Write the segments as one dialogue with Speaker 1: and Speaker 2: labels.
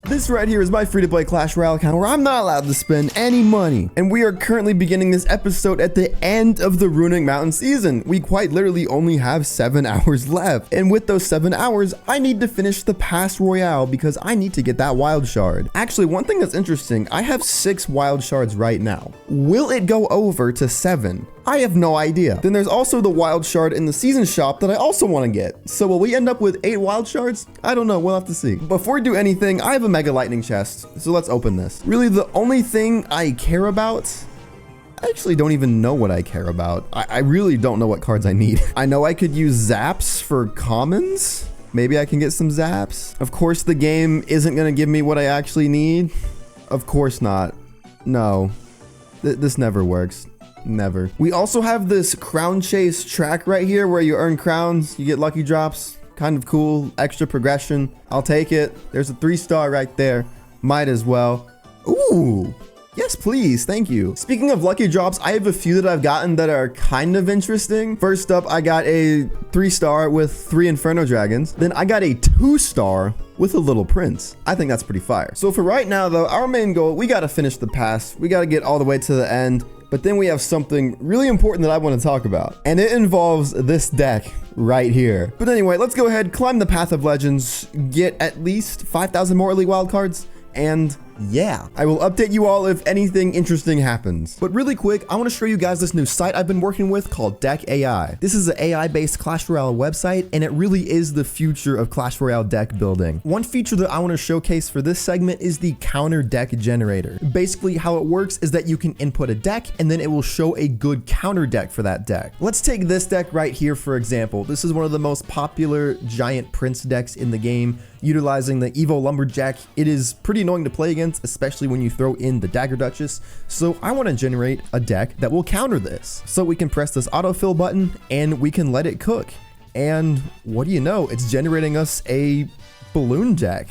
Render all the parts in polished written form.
Speaker 1: This right here is my free-to-play Clash Royale account where I'm not allowed to spend any money. And we are currently beginning this episode at the end of the Runic Mountain season. We quite literally only have 7 hours left. And with those 7 hours, I need to finish the Pass Royale because I need to get that wild shard. Actually, one thing that's interesting, I have 6 wild shards right now. Will it go over to 7? I have no idea. Then there's also the wild shard in the season shop that I also want to get. So will we end up with 8 wild shards? I don't know. We'll have to see. Before we do anything, I have a mega lightning chest. So let's open this. Really, the only thing I care about, I actually don't even know what I care about. I really don't know what cards I need. I know I could use zaps for commons. Maybe I can get some zaps. Of course, the game isn't going to give me what I actually need. Of course not. No, this never works. Never. We also have this crown chase track right here where you earn crowns, you get lucky drops. Kind of cool, extra progression. I'll take it. There's a 3-star right there. Might as well. Ooh, yes, please. Thank you. Speaking of lucky drops, I have a few that I've gotten that are kind of interesting. First up, I got a 3-star with 3 Inferno Dragons. Then I got a 2-star with a Little Prince. I think that's pretty fire. So for right now, though, our main goal, we got to finish the pass. We got to get all the way to the end. But then we have something really important that I want to talk about. And it involves this deck right here. But anyway, let's go ahead, climb the Path of Legends, get at least 5,000 more elite wildcards, and yeah, I will update you all if anything interesting happens. But really quick, I want to show you guys this new site I've been working with called Deck AI. This is an AI-based Clash Royale website, and it really is the future of Clash Royale deck building. One feature that I want to showcase for this segment is the counter deck generator. Basically, how it works is that you can input a deck, and then it will show a good counter deck for that deck. Let's take this deck right here, for example. This is one of the most popular giant prince decks in the game, utilizing the Evo Lumberjack. It is pretty annoying to play against, especially when you throw in the Dagger Duchess. So I want to generate a deck that will counter this. So we can press this autofill button and we can let it cook. And what do you know? It's generating us a balloon deck.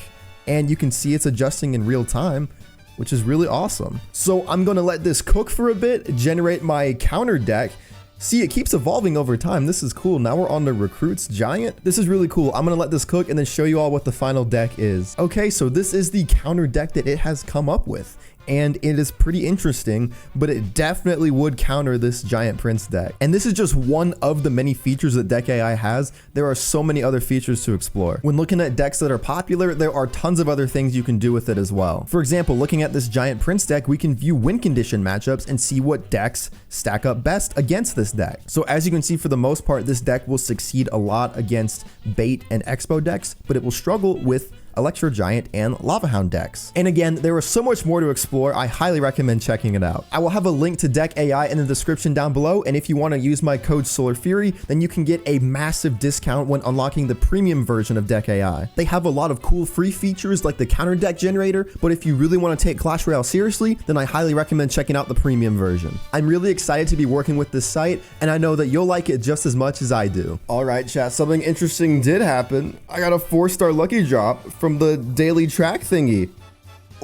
Speaker 1: And you can see it's adjusting in real time, which is really awesome. So I'm going to let this cook for a bit, generate my counter deck. See, it keeps evolving over time. This is cool. Now we're on the Recruits Giant. This is really cool. I'm going to let this cook and then show you all what the final deck is. Okay, so this is the counter deck that it has come up with. And it is pretty interesting, but it definitely would counter this Giant Prince deck. And this is just one of the many features that Deck AI has. There are so many other features to explore. When looking at decks that are popular, there are tons of other things you can do with it as well. For example, looking at this Giant Prince deck, we can view win condition matchups and see what decks stack up best against this deck. So as you can see, for the most part, this deck will succeed a lot against Bait and Expo decks, but it will struggle with Electro Giant and Lava Hound decks. And again, there is so much more to explore. I highly recommend checking it out. I will have a link to Deck AI in the description down below, and if you want to use my code SolarFury, then you can get a massive discount when unlocking the premium version of Deck AI. They have a lot of cool free features like the counter deck generator, but if you really want to take Clash Royale seriously, then I highly recommend checking out the premium version. I'm really excited to be working with this site, and I know that you'll like it just as much as I do. All right, chat, something interesting did happen. I got a 4-star lucky drop from the daily track thingy.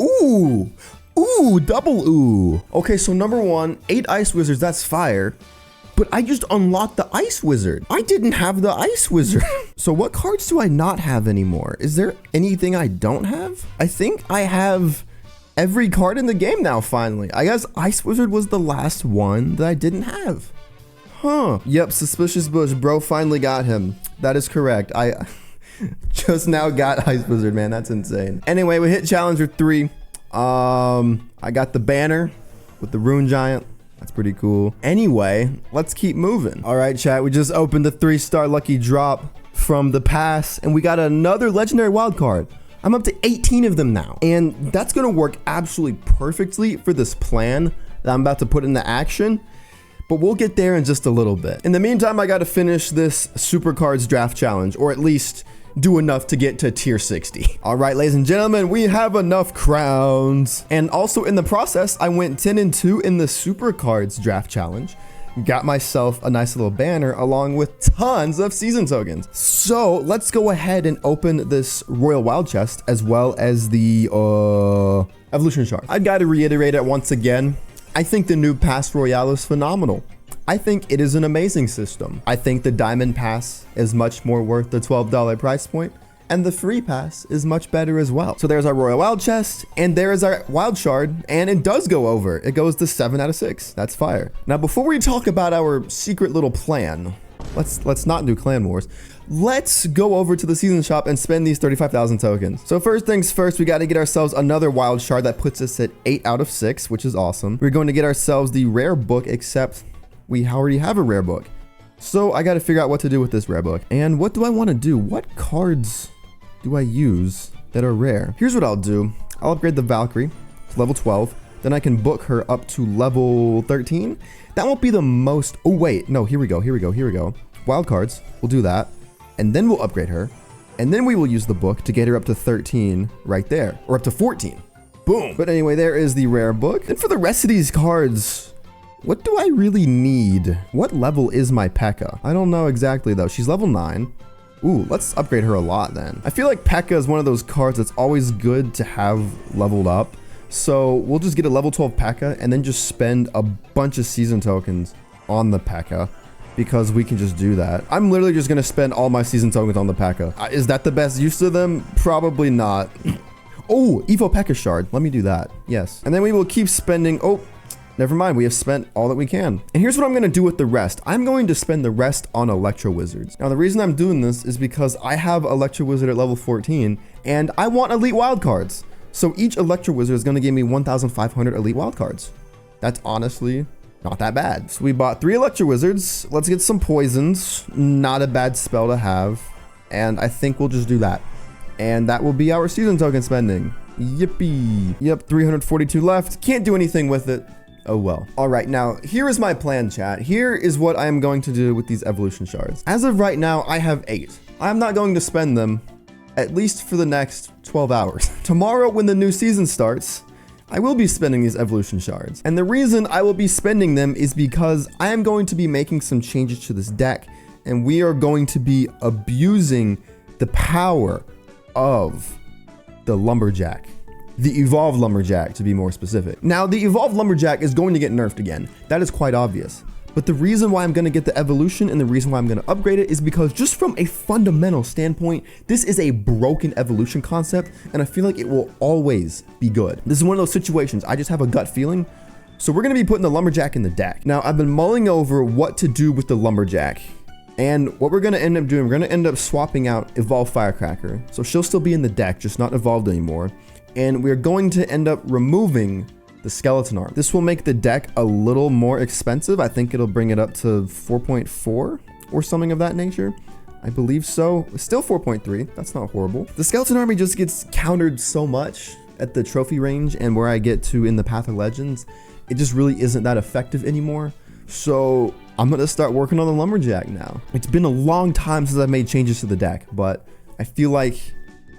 Speaker 1: Ooh, double ooh. Okay, so number 1, 8 ice wizards, that's fire. But I just unlocked the ice wizard. I didn't have the ice wizard. So what cards do I not have anymore? Is there anything I don't have? I think I have every card in the game now, finally. I guess ice wizard was the last one that I didn't have. Huh. Yep, Suspicious Bush, bro, finally got him. That is correct. I just now got Ice Wizard, man. That's insane. Anyway, we hit Challenger 3. I got the banner with the Rune Giant. That's pretty cool. Anyway, let's keep moving. All right, chat. We just opened the 3-star lucky drop from the pass, and we got another legendary wild card. I'm up to 18 of them now, and that's going to work absolutely perfectly for this plan that I'm about to put into action. But we'll get there in just a little bit. In the meantime, I got to finish this Super Cards Draft Challenge, or at least do enough to get to tier 60. All right, ladies and gentlemen, we have enough crowns. And also in the process, I went 10-2 in the Super Cards Draft Challenge. Got myself a nice little banner along with tons of season tokens. So let's go ahead and open this Royal Wild Chest as well as the Evolution Shard. I got to reiterate it once again. I think the new Pass Royale is phenomenal. I think it is an amazing system. I think the Diamond Pass is much more worth the $12 price point. and the free pass is much better as well. So there's our Royal Wild chest, and there is our Wild Shard, and it does go over. It goes to 7 out of 6. That's fire. Now, before we talk about our secret little plan, let's not do clan wars. Let's go over to the season shop and spend these 35,000 tokens. So first things first, we got to get ourselves another Wild Shard that puts us at 8 out of 6, which is awesome. We're going to get ourselves the rare book, except we already have a rare book. So I got to figure out what to do with this rare book. And what do I want to do? What cards do I use that are rare? Here's what I'll do. I'll upgrade the Valkyrie to level 12. Then I can book her up to level 13. That won't be the most... Oh, wait. No, here we go. Wild cards. We'll do that. And then we'll upgrade her. And then we will use the book to get her up to 13 right there. Or up to 14. Boom. But anyway, there is the rare book. And for the rest of these cards, what do I really need? What level is my P.E.K.K.A? I don't know exactly, though. She's level 9. Ooh, let's upgrade her a lot then. I feel like P.E.K.K.A is one of those cards that's always good to have leveled up. So we'll just get a level 12 P.E.K.K.A and then just spend a bunch of season tokens on the P.E.K.K.A. Because we can just do that. I'm literally just gonna spend all my season tokens on the P.E.K.K.A. Is that the best use of them? Probably not. Oh, Evo P.E.K.K.A shard. Let me do that. Yes. And then we will keep spending. Oh, never mind. We have spent all that we can. And here's what I'm gonna do with the rest. I'm going to spend the rest on Electro Wizards. Now, the reason I'm doing this is because I have Electro Wizard at level 14 and I want elite wild cards. So each Electro Wizard is gonna give me 1,500 elite wild cards. That's honestly not that bad. So we bought 3 Electro Wizards. Let's get some poisons. Not a bad spell to have. And I think we'll just do that. And that will be our season token spending. Yippee. Yep, 342 left. Can't do anything with it. Oh well. All right, now here is my plan, chat. Here is what I am going to do with these evolution shards. As of right now, I have 8. I'm not going to spend them, at least for the next 12 hours. Tomorrow, when the new season starts, I will be spending these evolution shards. And the reason I will be spending them is because I am going to be making some changes to this deck, and we are going to be abusing the power of the Lumberjack. The Evolved Lumberjack, to be more specific. Now, the Evolved Lumberjack is going to get nerfed again. That is quite obvious. But the reason why I'm going to get the evolution and the reason why I'm going to upgrade it is because just from a fundamental standpoint, this is a broken evolution concept, and I feel like it will always be good. This is one of those situations. I just have a gut feeling. So we're going to be putting the Lumberjack in the deck. Now, I've been mulling over what to do with the Lumberjack. And what we're going to end up doing, we're going to end up swapping out Evolved Firecracker. So she'll still be in the deck, just not evolved anymore. And we're going to end up removing the skeleton arm. This will make the deck a little more expensive. I think it'll bring it up to 4.4 or something of that nature. I believe so. Still 4.3. That's not horrible. The skeleton army just gets countered so much at the trophy range and where I get to in the Path of Legends. It just really isn't that effective anymore. So I'm going to start working on the Lumberjack now. It's been a long time since I've made changes to the deck, but I feel like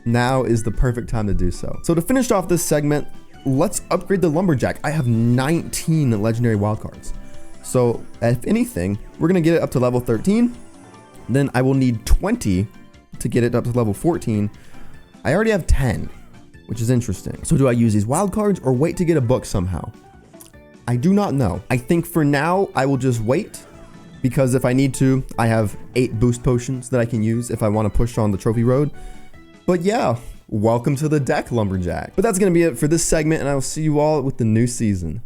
Speaker 1: now is the perfect time to do so. So to finish off this segment, let's upgrade the Lumberjack. I have 19 legendary wildcards. So if anything, we're going to get it up to level 13. Then I will need 20 to get it up to level 14. I already have 10, which is interesting. So do I use these wildcards or wait to get a book somehow? I do not know. I think for now, I will just wait because if I need to, I have 8 boost potions that I can use if I want to push on the trophy road. But yeah, welcome to the deck, Lumberjack. But that's going to be it for this segment, and I will see you all with the new season.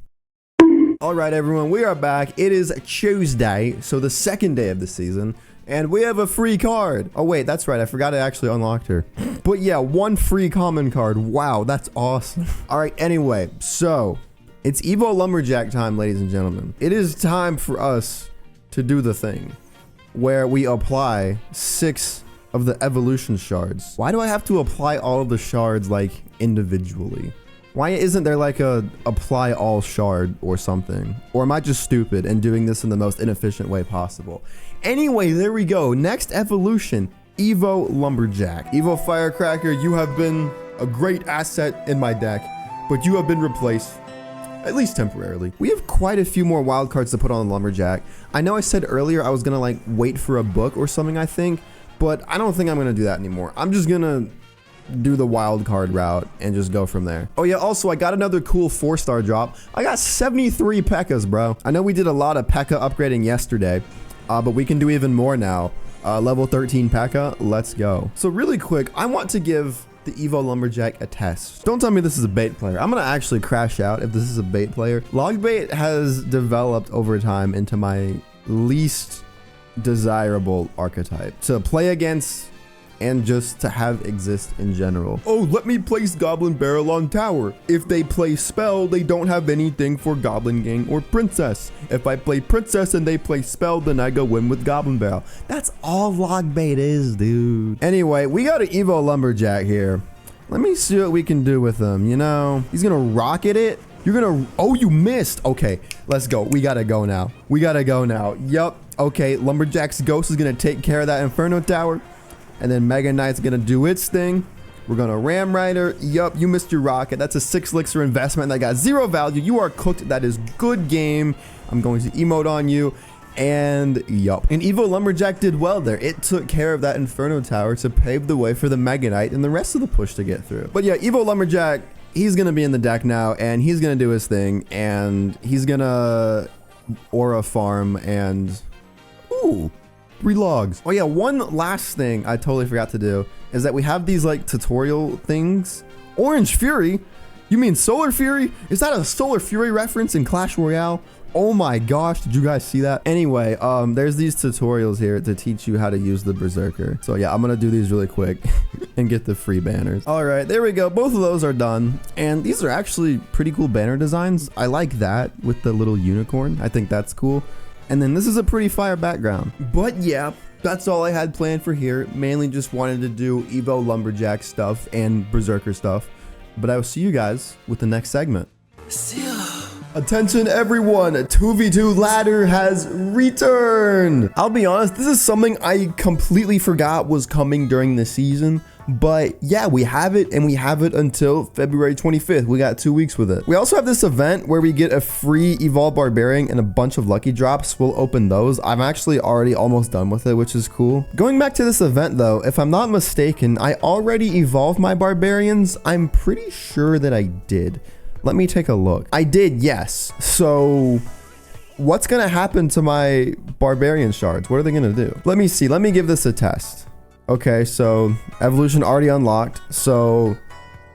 Speaker 1: All right, everyone, we are back. It is Tuesday, so the second day of the season, and we have a free card. Oh, wait, that's right. I forgot I actually unlocked her. But yeah, 1 free common card. Wow, that's awesome. All right, anyway, so it's Evo Lumberjack time, ladies and gentlemen. It is time for us to do the thing where we apply 6 of the evolution shards. Why do I have to apply all of the shards like individually? Why isn't there like a apply all shard or something? Or am I just stupid and doing this in the most inefficient way possible? Anyway, there we go. Next evolution, Evo Lumberjack. Evo Firecracker, you have been a great asset in my deck, but you have been replaced, at least temporarily. We have quite a few more wild cards to put on the Lumberjack. I know I said earlier I was gonna like wait for a book or something, I think, but I don't think I'm going to do that anymore. I'm just going to do the wild card route and just go from there. Oh yeah, also I got another cool 4-star drop. I got 73 P.E.K.K.As, bro. I know we did a lot of P.E.K.K.A upgrading yesterday, but we can do even more now. Level 13 P.E.K.K.A. Let's go. So really quick, I want to give the Evo Lumberjack a test. Don't tell me this is a bait player. I'm gonna actually crash out if this is a bait player. Log bait has developed over time into my least desirable archetype to play against and just to have exist in general. Oh, let me place Goblin Barrel on tower. If they play spell, they don't have anything for Goblin Gang or Princess. If I play Princess and they play spell, then I go win with Goblin Barrel. That's all log bait is, dude. Anyway, we got an Evo Lumberjack here. Let me see what we can do with him. You know, he's gonna rocket it. You're gonna, oh, you missed. Okay, let's go. We gotta go now. We gotta go now. Yup. Okay, Lumberjack's ghost is gonna take care of that Inferno Tower. And then Mega Knight's gonna do its thing. We're gonna Ram Rider. Yup, you missed your rocket. That's a 6 elixir investment that got 0 value. You are cooked. That is good game. I'm going to emote on you. And yup. And Evo Lumberjack did well there. It took care of that Inferno Tower to pave the way for the Mega Knight and the rest of the push to get through. But yeah, Evo Lumberjack, he's gonna be in the deck now, and he's gonna do his thing, and he's gonna aura farm and ooh. 3 logs. Oh yeah, one last thing I totally forgot to do is that we have these like tutorial things. Orange Fury? You mean SolarFury? Is that a SolarFury reference in Clash Royale? Oh my gosh, did you guys see that? Anyway, there's these tutorials here to teach you how to use the Berserker. So yeah, I'm gonna do these really quick and get the free banners. All right, there we go. Both of those are done. And these are actually pretty cool banner designs. I like that with the little unicorn. I think that's cool. And then this is a pretty fire background. But yeah, that's all I had planned for here. Mainly just wanted to do Evo Lumberjack stuff and Berserker stuff. But I will see you guys with the next segment. Attention everyone, 2v2 ladder has returned. I'll be honest, this is something I completely forgot was coming during the season. But yeah, we have it, and we have it until February 25th. We got 2 weeks with it. We also have this event where we get a free Evolve Barbarian and a bunch of lucky drops. We'll open those. I'm actually already almost done with it, which is cool. Going back to this event though, if I'm not mistaken, I already evolved my Barbarians. I'm pretty sure that I did. Let me take a look. I did, yes. So what's gonna happen to my Barbarian shards? What are they gonna do? Let me see. Let me give this a test. Okay, so evolution already unlocked. So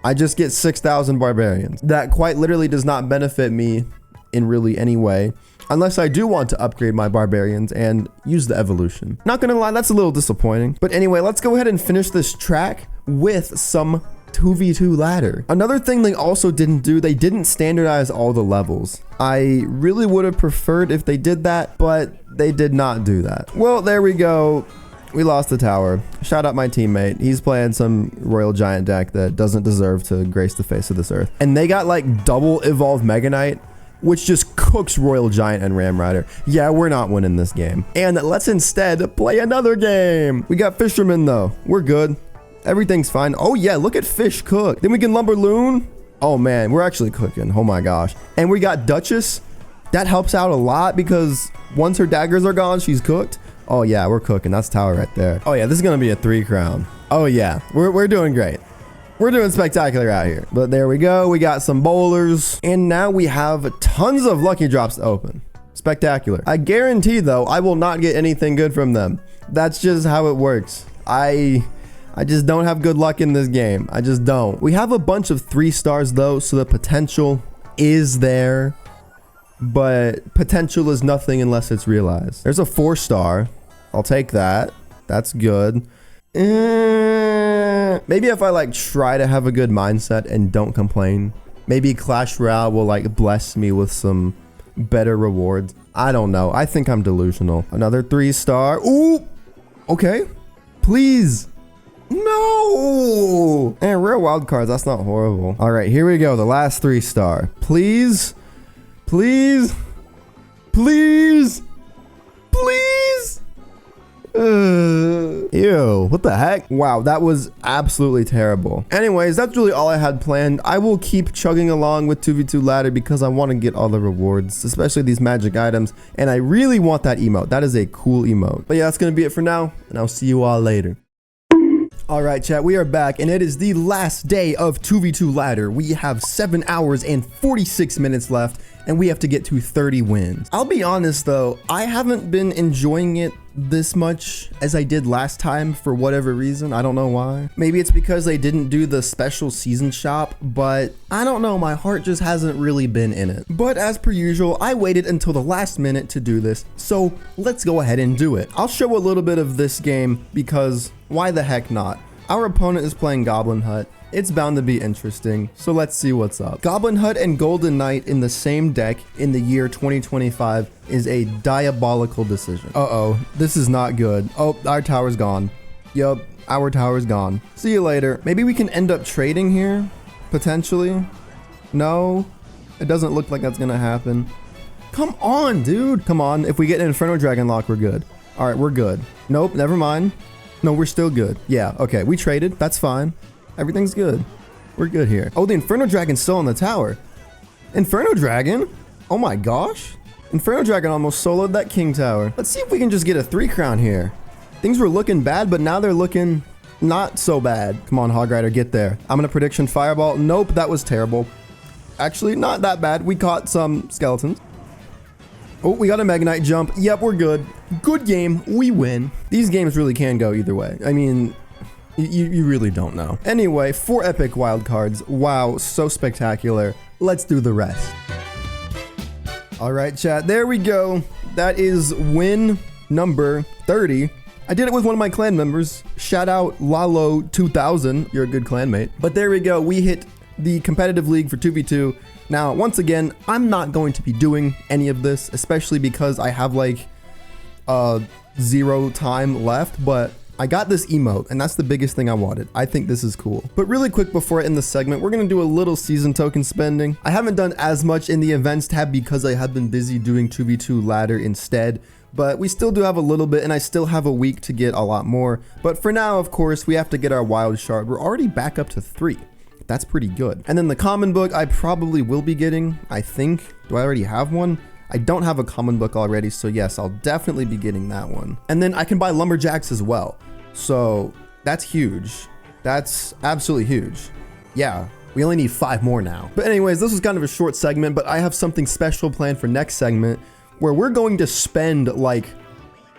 Speaker 1: I just get 6,000 Barbarians. That quite literally does not benefit me in really any way, unless I do want to upgrade my Barbarians and use the evolution. Not gonna lie, that's a little disappointing. But anyway, let's go ahead and finish this track with some 2v2 ladder. Another thing they also didn't do, they didn't standardize all the levels. I really would have preferred if they did that, but they did not do that. Well, there we go. We lost the tower. Shout out my teammate. He's playing some Royal Giant deck that doesn't deserve to grace the face of this earth. And they got like double Evolve Mega Knight, which just cooks Royal Giant and Ram Rider. Yeah, we're not winning this game. And let's instead play another game. We got Fisherman though. We're good. Everything's fine. Oh yeah, look at Fish cook. Then we can Lumber Loon. Oh man, we're actually cooking. Oh my gosh. And we got Duchess. That helps out a lot because once her daggers are gone, she's cooked. Oh yeah, we're cooking. That's tower right there. Oh yeah, this is gonna be a 3 crown. Oh yeah, we're doing great. We're doing spectacular out here. But there we go. We got some bowlers, and now we have tons of lucky drops to open. Spectacular. I guarantee though, I will not get anything good from them. That's just how it works. I just don't have good luck in this game. I just don't. We have a bunch of 3 stars though, so the potential is there. But potential is nothing unless it's realized. There's a 4-star. I'll take that. That's good. Maybe if I like try to have a good mindset and don't complain, maybe Clash Royale will like bless me with some better rewards. I don't know. I think I'm delusional. Another 3-star. Ooh. Okay. Please. No. And rare wild cards. That's not horrible. All right, here we go. The last 3-star. Please. Please. Please. Please. Ew, what the heck? Wow, that was absolutely terrible. Anyways, that's really all I had planned. I will keep chugging along with 2v2 ladder because I want to get all the rewards, especially these magic items. And I really want that emote. That is a cool emote. But yeah, that's going to be it for now. And I'll see you all later. All right, chat, we are back, and it is the last day of 2v2 ladder. We have 7 hours and 46 minutes left, and we have to get to 30 wins. I'll be honest though, I haven't been enjoying it this much as I did last time for whatever reason. I don't know why. Maybe it's because they didn't do the special season shop, but I don't know. My heart just hasn't really been in it. But as per usual, I waited until the last minute to do this. So let's go ahead and do it. I'll show a little bit of this game because why the heck not? Our opponent is playing Goblin Hut. It's bound to be interesting, so let's see what's up. Goblin Hut and Golden Knight in the same deck in the year 2025 is a diabolical decision. Uh-oh, this is not good. Oh, our tower's gone. Yup, our tower's gone. See you later. Maybe we can end up trading here, potentially. No, it doesn't look like that's gonna happen. Come on, dude. Come on, if we get an Inferno Dragon lock, we're good. All right, we're good. Nope, never mind. No, we're still good. Yeah, okay, we traded, that's fine. Everything's good. We're good here. Oh, the Inferno Dragon's still on the tower. Inferno Dragon? Oh my gosh. Inferno Dragon almost soloed that King Tower. Let's see if we can just get a 3 crown here. Things were looking bad, but now they're looking not so bad. Come on, Hog Rider, get there. I'm gonna prediction Fireball. Nope, that was terrible. Actually, not that bad. We caught some skeletons. Oh, we got a Mega Knight jump. Yep, we're good. Good game. We win. These games really can go either way. I mean, you really don't know. Anyway, 4 epic wild cards. Wow, so spectacular. Let's do the rest. All right, chat, there we go. That is win number 30. I did it with one of my clan members. Shout out Lalo2000. You're a good clanmate. But there we go. We hit the competitive league for 2v2. Now, once again, I'm not going to be doing any of this, especially because I have like 0 time left, but I got this emote, and that's the biggest thing I wanted. I think this is cool. But really quick before I end the segment, we're going to do a little season token spending. I haven't done as much in the events tab because I have been busy doing 2v2 ladder instead, but we still do have a little bit, and I still have a week to get a lot more. But for now, of course, we have to get our wild shard. We're already back up to 3. That's pretty good. And then the common book I probably will be getting, I think. Do I already have one? I don't have a common book already, so yes, I'll definitely be getting that one. And then I can buy lumberjacks as well. So that's huge. That's absolutely huge. Yeah, we only need 5 more now. But anyways, this was kind of a short segment, but I have something special planned for next segment where we're going to spend like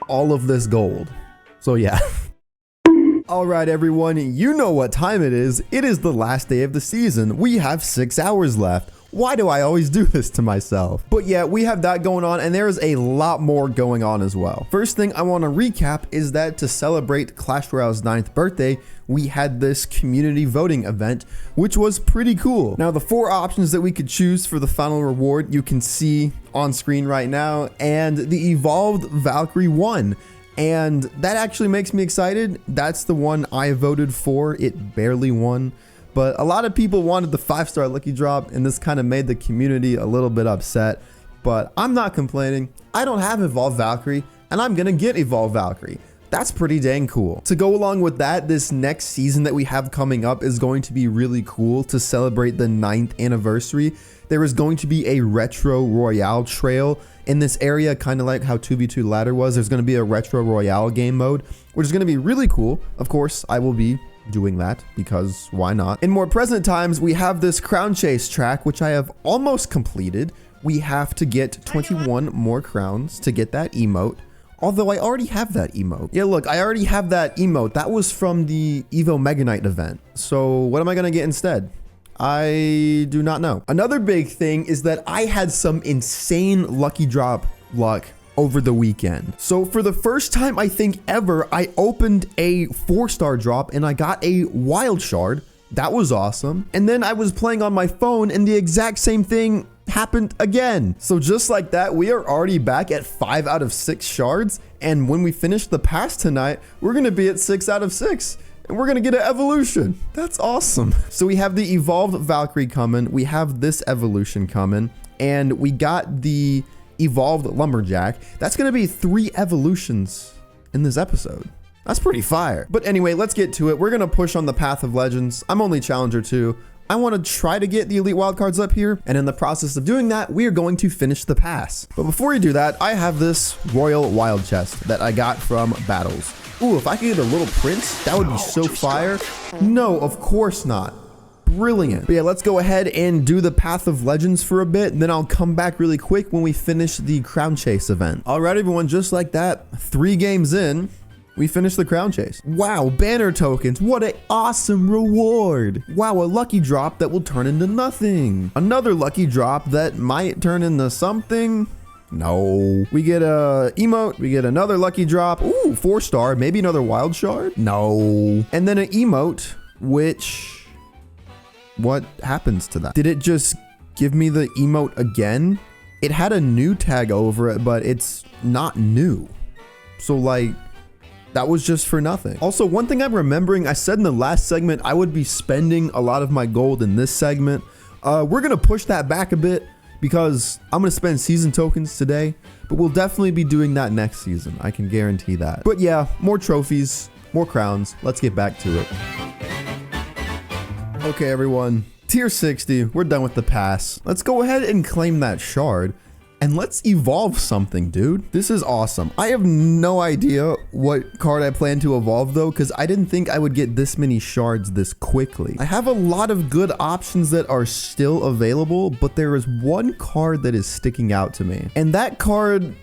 Speaker 1: all of this gold. So yeah. All right, everyone, you know what time it is. It is the last day of the season. We have 6 hours left. Why do I always do this to myself? But yeah, we have that going on, and there is a lot more going on as well. First thing I want to recap is that to celebrate Clash Royale's 9th birthday, we had this community voting event, which was pretty cool. Now, the 4 options that we could choose for the final reward, you can see on screen right now, and the Evolved Valkyrie won. And that actually makes me excited. That's the one I voted for. It barely won. But a lot of people wanted the 5-star lucky drop, and this kind of made the community a little bit upset. But I'm not complaining. I don't have Evolved Valkyrie, and I'm going to get Evolved Valkyrie. That's pretty dang cool. To go along with that, this next season that we have coming up is going to be really cool to celebrate the 9th anniversary. There is going to be a retro Royale trail in this area, kind of like how 2v2 ladder was. There's going to be a retro Royale game mode, which is going to be really cool. Of course, I will be doing that because why not? In more present times, we have this crown chase track, which I have almost completed. We have to get 21 more crowns to get that emote. Although I already have that emote. Yeah, look, I already have that emote. That was from the Evo Mega Knight event. So what am I going to get instead? I do not know. Another big thing is that I had some insane lucky drop luck over the weekend. So for the first time, I think ever, I opened a 4-star drop and I got a wild shard. That was awesome. And then I was playing on my phone and the exact same thing happened again. So just like that, we are already back at 5 out of 6 shards. And when we finish the pass tonight, we're going to be at 6 out of 6. And we're going to get an evolution. That's awesome. So we have the Evolved Valkyrie coming. We have this evolution coming. And we got the Evolved Lumberjack. That's going to be 3 evolutions in this episode. That's pretty fire. But anyway, let's get to it. We're going to push on the Path of Legends. I'm only Challenger 2. I want to try to get the Elite Wildcards up here. And in the process of doing that, we are going to finish the pass. But before we do that, I have this Royal Wild Chest that I got from Battles. Ooh, if I could get a little prince, that would be so fire. No, of course not. brilliant. But yeah, let's go ahead and do the Path of Legends for a bit, and then I'll come back really quick when we finish the Crown Chase event. All right, everyone, just like that, 3 games in, we finished the Crown Chase. Wow, banner tokens. What an awesome reward. Wow, a lucky drop that will turn into nothing. Another lucky drop that might turn into something. No. We get a emote. We get another lucky drop. Ooh, 4-star. Maybe another wild shard. No. And then an emote, which... what happens to that? Did it just give me the emote again? It had a new tag over it, but it's not new. So like... that was just for nothing. Also, one thing I'm remembering, I said in the last segment, I would be spending a lot of my gold in this segment. We're gonna push that back a bit because I'm gonna spend season tokens today, but we'll definitely be doing that next season. I can guarantee that. But yeah, more trophies, more crowns. Let's get back to it. Okay, everyone, tier 60, we're done with the pass. Let's go ahead and claim that shard. And let's evolve something, dude. This is awesome. I have no idea what card I plan to evolve though, because I didn't think I would get this many shards this quickly. I have a lot of good options that are still available, but there is one card that is sticking out to me. And that card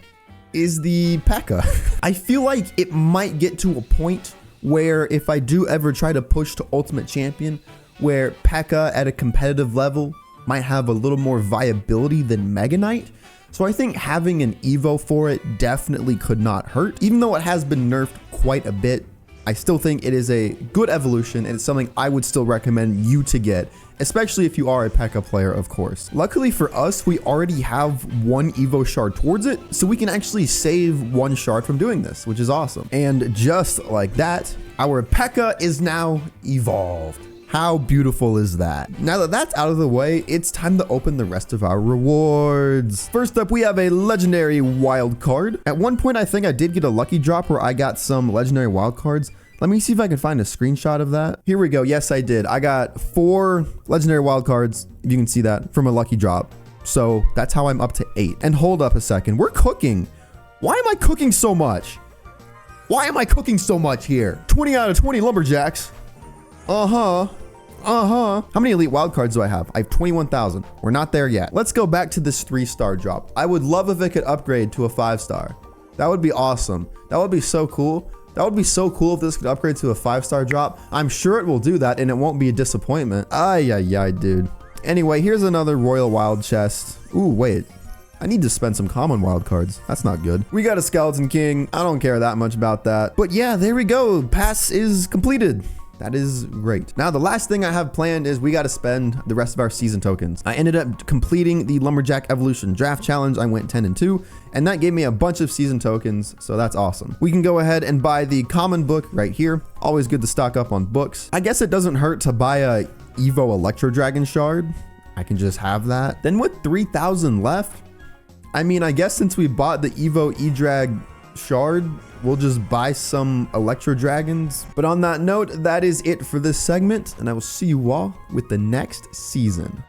Speaker 1: is the P.E.K.K.A. I feel like it might get to a point where if I do ever try to push to Ultimate Champion, where P.E.K.K.A. at a competitive level might have a little more viability than Mega Knight. So I think having an Evo for it definitely could not hurt. Even though it has been nerfed quite a bit, I still think it is a good evolution and it's something I would still recommend you to get, especially if you are a P.E.K.K.A. player, of course. Luckily for us, we already have 1 Evo shard towards it, so we can actually save 1 shard from doing this, which is awesome. And just like that, our P.E.K.K.A. is now evolved. How beautiful is that? Now that that's out of the way, it's time to open the rest of our rewards. First up, we have a legendary wild card. At one point, I think I did get a lucky drop where I got some legendary wild cards. Let me see if I can find a screenshot of that. Here we go. Yes, I did. I got 4 legendary wild cards, if you can see that, from a lucky drop. So that's how I'm up to 8. And hold up a second. We're cooking. Why am I cooking so much? Why am I cooking so much here? 20 out of 20 lumberjacks. How many elite wild cards do I have? I have 21,000. We're not there yet. Let's go back to this 3-star drop. I would love if it could upgrade to a 5-star. That would be awesome. That would be so cool. That would be so cool if this could upgrade to a 5-star drop. I'm sure it will do that and it won't be a disappointment. Ay, dude. Anyway, here's another Royal Wild chest. Ooh, wait. I need to spend some common wild cards. That's not good. We got a Skeleton King. I don't care that much about that. But yeah, there we go. Pass is completed. That is great. Now, the last thing I have planned is we got to spend the rest of our season tokens. I ended up completing the Lumberjack Evolution Draft Challenge. I went 10-2, and that gave me a bunch of season tokens, so that's awesome. We can go ahead and buy the common book right here. Always good to stock up on books. I guess it doesn't hurt to buy a Evo Electro Dragon shard. I can just have that. Then with 3,000 left, I mean, I guess since we bought the Evo E-Drag shard, we'll just buy some Electro Dragons. But on that note, that is it for this segment, and I will see you all with the next season.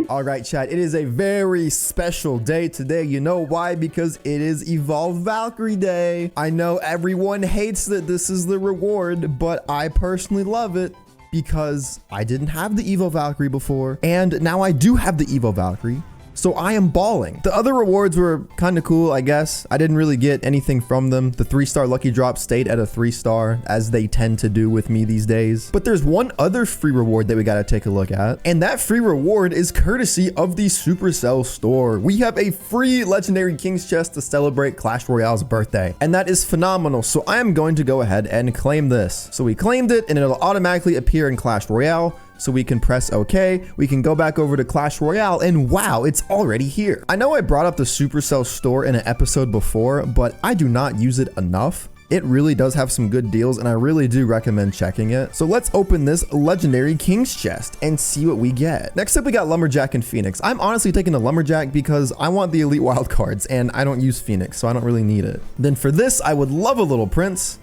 Speaker 1: All right, chat, it is a very special day today. You know why? Because it is Evolve Valkyrie Day. I know everyone hates that this is the reward, but I personally love it because I didn't have the Evo Valkyrie before, and now I do have the Evo Valkyrie. So I am balling. The other rewards were kind of cool, I guess. I didn't really get anything from them. The 3-star lucky drop stayed at a 3-star, as they tend to do with me these days. But there's one other free reward that we got to take a look at. And that free reward is courtesy of the Supercell store. We have a free Legendary King's Chest to celebrate Clash Royale's birthday. And that is phenomenal. So I am going to go ahead and claim this. So we claimed it and it'll automatically appear in Clash Royale. So we can press OK, we can go back over to Clash Royale, and wow, it's already here. I know I brought up the Supercell store in an episode before, but I do not use it enough. It really does have some good deals, and I really do recommend checking it. So let's open this Legendary King's Chest and see what we get. Next up, we got Lumberjack and Phoenix. I'm honestly taking the Lumberjack because I want the Elite Wild cards, and I don't use Phoenix, so I don't really need it. Then for this, I would love a Little Prince.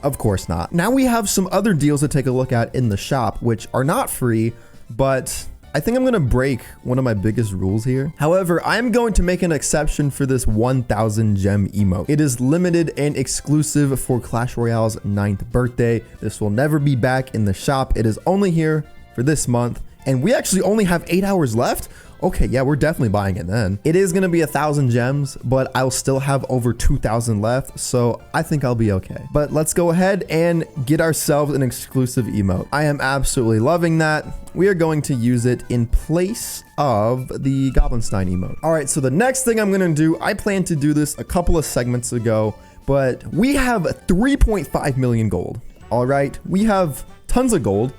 Speaker 1: Of course not. Now we have some other deals to take a look at in the shop, which are not free, but I think I'm going to break one of my biggest rules here. However, I'm going to make an exception for this 1,000 gem emote. It is limited and exclusive for Clash Royale's 9th birthday. This will never be back in the shop. It is only here for this month. And we actually only have 8 hours left. Okay, yeah, we're definitely buying it then. It is gonna be 1,000 gems, but I'll still have over 2,000 left, so I think I'll be okay. But let's go ahead and get ourselves an exclusive emote. I am absolutely loving that. We are going to use it in place of the Goblinstein emote. All right, so the next thing I'm gonna do, I plan to do this a couple of segments ago, but we have 3.5 million gold. All right, we have tons of gold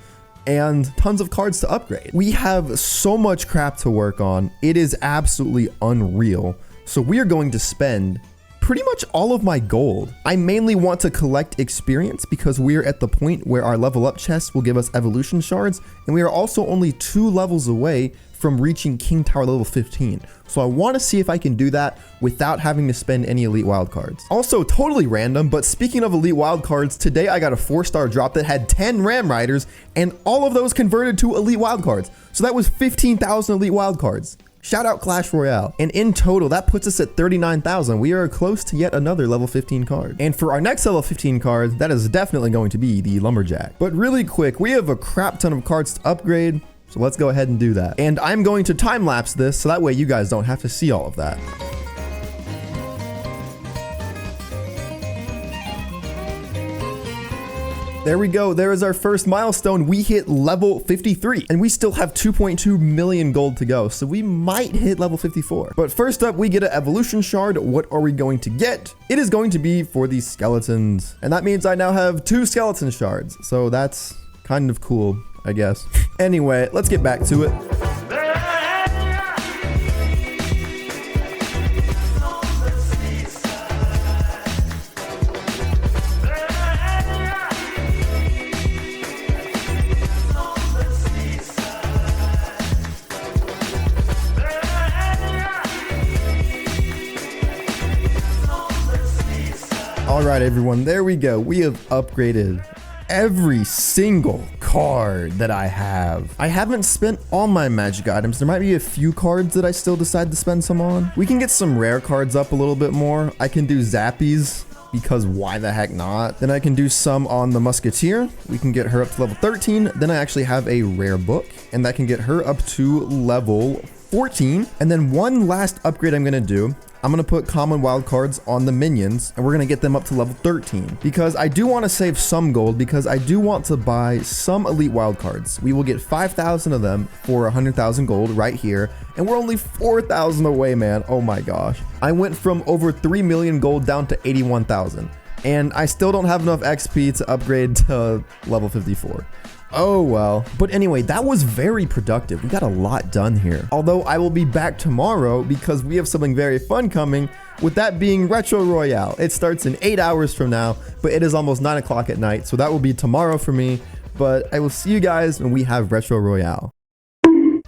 Speaker 1: and tons of cards to upgrade. We have so much crap to work on. It is absolutely unreal. So we are going to spend pretty much all of my gold. I mainly want to collect experience because we're at the point where our level up chest will give us evolution shards, and we are also only 2 levels away from reaching King Tower level 15. So I want to see if I can do that without having to spend any elite wildcards. Also totally random, but speaking of elite wildcards, today I got a 4-star drop that had 10 Ram Riders and all of those converted to elite wildcards. So that was 15,000 elite wildcards. Shout out Clash Royale. And in total, that puts us at 39,000. We are close to yet another level 15 card. And for our next level 15 card, that is definitely going to be the Lumberjack. But really quick, we have a crap ton of cards to upgrade. So let's go ahead and do that. And I'm going to time lapse this so that way you guys don't have to see all of that. There we go. There is our first milestone. We hit level 53 and we still have 2.2 million gold to go. So we might hit level 54. But first up, we get an evolution shard. What are we going to get? It is going to be for these skeletons. And that means I now have 2 skeleton shards. So that's kind of cool, I guess. Anyway, let's get back to it. All right, everyone, there we go. We have upgraded every single card that I have. I haven't spent all my magic items. There might be a few cards that I still decide to spend some on. We can get some rare cards up a little bit more. I can do Zappies because why the heck not? Then I can do some on the Musketeer. We can get her up to level 13. Then I actually have a rare book and that can get her up to level 14. And then one last upgrade I'm gonna do, I'm gonna put common wild cards on the minions and we're gonna get them up to level 13 because I do want to save some gold because I do want to buy some elite wild cards. We will get 5,000 of them for 100,000 gold right here. And we're only 4,000 away, man. Oh my gosh. I went from over 3 million gold down to 81,000 and I still don't have enough XP to upgrade to level 54. Oh well. But anyway, that was very productive. We got a lot done here. Although I will be back tomorrow because we have something very fun coming, with that being Retro Royale. It starts in 8 hours from now, but it is almost 9 o'clock at night. So that will be tomorrow for me. But I will see you guys when we have Retro Royale.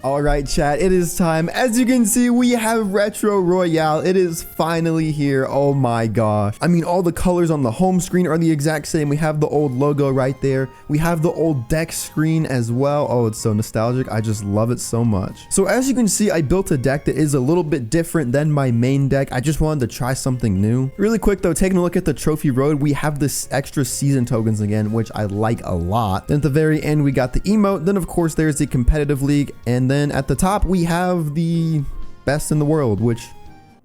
Speaker 1: All right, chat, it is time. As you can see, we have Retro Royale. It is finally here. Oh my gosh. I mean, all the colors on the home screen are the exact same. We have the old logo right there. We have the old deck screen as well. Oh, it's so nostalgic. I just love it so much. So as you can see, I built a deck that is a little bit different than my main deck. I just wanted to try something new. Really quick though, taking a look at the trophy road, we have this extra season tokens again, which I like a lot. Then at the very end, we got the emote. Then of course, there's the competitive league. And then at the top, we have the best in the world, which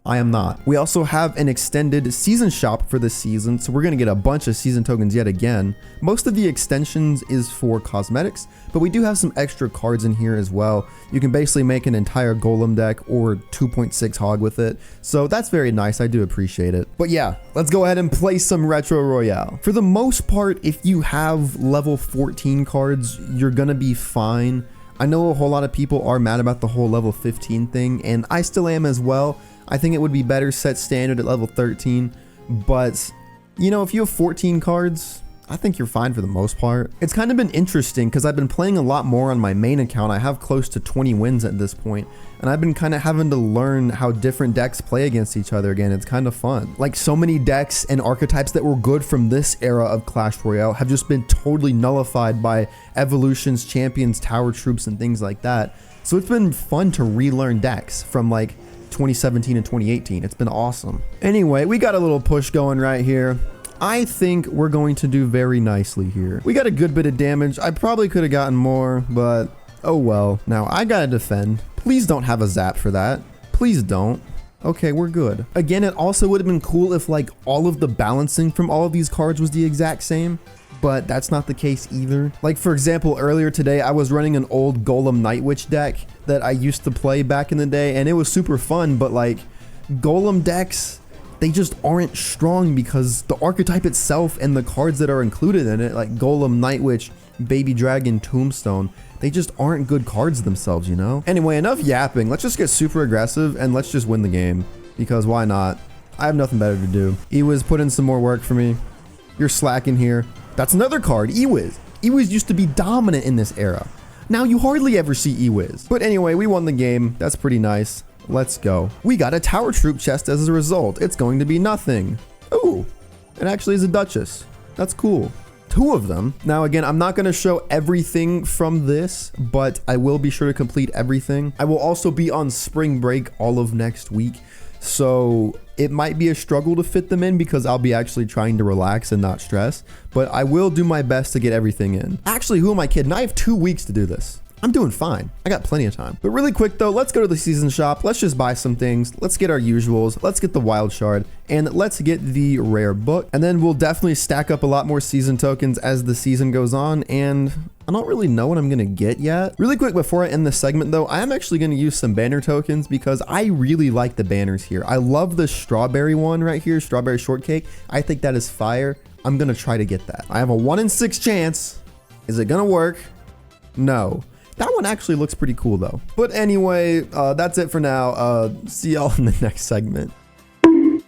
Speaker 1: I am not. We also have an extended season shop for this season, so we're going to get a bunch of season tokens yet again. Most of the extensions is for cosmetics, but we do have some extra cards in here as well. You can basically make an entire golem deck or 2.6 hog with it, so that's very nice. I do appreciate it. But yeah, let's go ahead and play some Retro Royale. For the most part, if you have level 14 cards, you're going to be fine. I know a whole lot of people are mad about the whole level 15 thing, and I still am as well. I think it would be better set standard at level 13, but you know, if you have 14 cards, I think you're fine for the most part. It's kind of been interesting because I've been playing a lot more on my main account. I have close to 20 wins at this point, and I've been kind of having to learn how different decks play against each other again. It's kind of fun. Like, so many decks and archetypes that were good from this era of Clash Royale have just been totally nullified by evolutions, champions, tower troops, and things like that. So it's been fun to relearn decks from like 2017 and 2018. It's been awesome. Anyway, we got a little push going right here. I think we're going to do very nicely here. We got a good bit of damage. I probably could have gotten more, but oh well. Now I gotta defend. Please don't have a zap for that. Please don't. Okay, we're good. Again, it also would have been cool if like all of the balancing from all of these cards was the exact same, but that's not the case either. Like for example, earlier today, I was running an old Golem Night Witch deck that I used to play back in the day, and it was super fun, but like Golem decks, they just aren't strong because the archetype itself and the cards that are included in it, like Golem, Night Witch, Baby Dragon, Tombstone, they just aren't good cards themselves, you know? Anyway, enough yapping. Let's just get super aggressive and let's just win the game, because why not? I have nothing better to do. Ewiz, put in some more work for me. You're slacking here. That's another card, Ewiz. Ewiz used to be dominant in this era. Now you hardly ever see Ewiz. But anyway, we won the game. That's pretty nice. Let's go. We got a Tower Troop chest as a result. It's going to be nothing. Ooh, it actually is a Duchess. That's cool. 2 of them. Now again, I'm not going to show everything from this, but I will be sure to complete everything. I will also be on spring break all of next week, so it might be a struggle to fit them in because I'll be actually trying to relax and not stress, but I will do my best to get everything in. Actually, who am I kidding? I have 2 weeks to do this. I'm doing fine. I got plenty of time. But really quick though, let's go to the season shop. Let's just buy some things. Let's get our usuals. Let's get the wild shard and let's get the rare book. And then we'll definitely stack up a lot more season tokens as the season goes on. And I don't really know what I'm going to get yet. Really quick before I end this segment though, I am actually going to use some banner tokens because I really like the banners here. I love the strawberry one right here, strawberry shortcake. I think that is fire. I'm going to try to get that. I have a 1 in 6 chance. Is it going to work? No. That one actually looks pretty cool though. But anyway, that's it for now. See y'all in the next segment.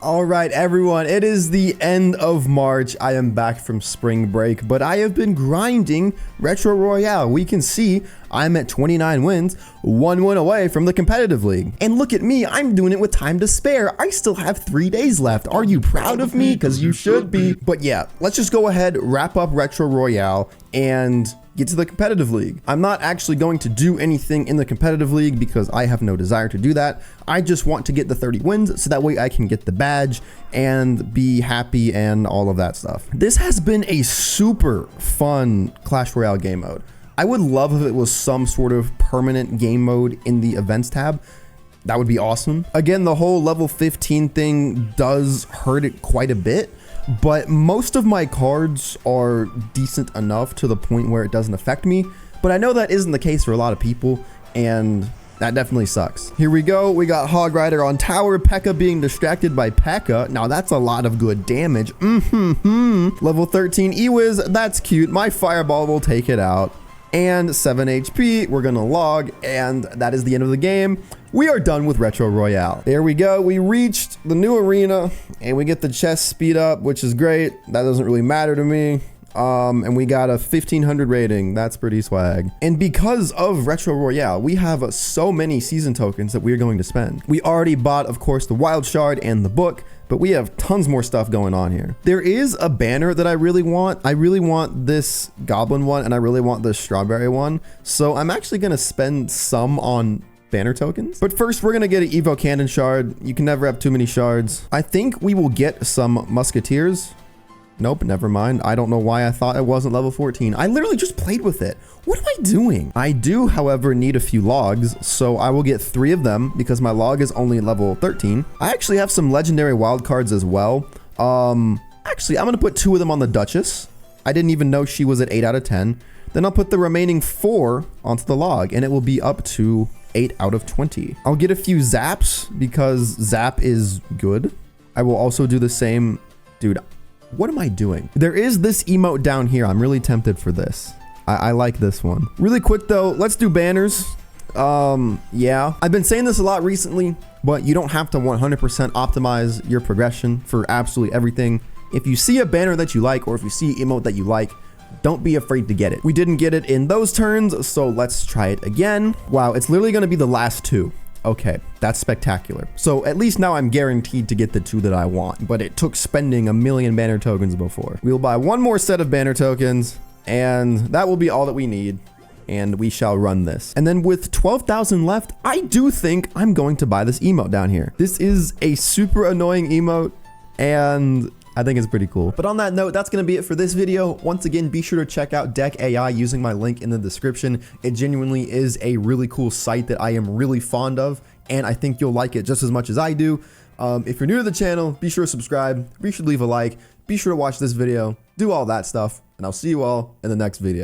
Speaker 1: All right, everyone, it is the end of March. I am back from spring break, but I have been grinding Retro Royale. We can see I'm at 29 wins, 1 win away from the competitive league. And look at me, I'm doing it with time to spare. I still have 3 days left. Are you proud of me? Because you should be. But yeah, let's just go ahead, wrap up Retro Royale, and get to the competitive league. I'm not actually going to do anything in the competitive league because I have no desire to do that. I just want to get the 30 wins so that way I can get the badge and be happy and all of that stuff. This has been a super fun Clash Royale game mode. I would love if it was some sort of permanent game mode in the events tab. That would be awesome. Again, the whole level 15 thing does hurt it quite a bit, but most of my cards are decent enough to the point where it doesn't affect me. But I know that isn't the case for a lot of people, and that definitely sucks. Here we go. We got Hog Rider on tower, P.E.K.K.A being distracted by P.E.K.K.A. Now that's a lot of good damage. Level 13 Ewiz, that's cute. My Fireball will take it out. And 7 HP, we're gonna log, and that is the end of the game. We are done with Retro Royale. There we go, we reached the new arena, and we get the chest speed up, which is great. That doesn't really matter to me. And we got a 1500 rating. That's pretty swag. And because of Retro Royale, we have so many season tokens that we're going to spend. We already bought, of course, the wild shard and the book, but we have tons more stuff going on here. There is a banner that I really want. I really want this goblin one, and I really want this strawberry one. So I'm actually going to spend some on banner tokens. But first, we're going to get an Evo Cannon shard. You can never have too many shards. I think we will get some musketeers. Nope, never mind. I don't know why I thought it wasn't level 14. I literally just played with it. What am I doing? I do, however, need a few logs, so I will get 3 of them because my log is only level 13. I actually have some legendary wild cards as well. Actually, I'm going to put 2 of them on the Duchess. I didn't even know she was at 8 out of 10. Then I'll put the remaining 4 onto the log, and it will be up to 8 out of 20. I'll get a few zaps because zap is good. I will also do the same. Dude, what am I doing? There is this emote down here. I'm really tempted for this. I like this one. Really quick though, let's do banners. Yeah, I've been saying this a lot recently, but you don't have to 100% optimize your progression for absolutely everything. If you see a banner that you like, or if you see an emote that you like, don't be afraid to get it. We didn't get it in those turns, so let's try it again. Wow, it's literally gonna be the last 2. Okay, that's spectacular. So at least now I'm guaranteed to get the 2 that I want, but it took spending 1 million banner tokens before. We'll buy 1 more set of banner tokens, and that will be all that we need, and we shall run this. And then with 12,000 left, I do think I'm going to buy this emote down here. This is a super annoying emote, and I think it's pretty cool. But on that note, that's going to be it for this video. Once again, be sure to check out Deck AI using my link in the description. It genuinely is a really cool site that I am really fond of, and I think you'll like it just as much as I do. If you're new to the channel, be sure to subscribe, be sure to leave a like, be sure to watch this video, do all that stuff, and I'll see you all in the next video.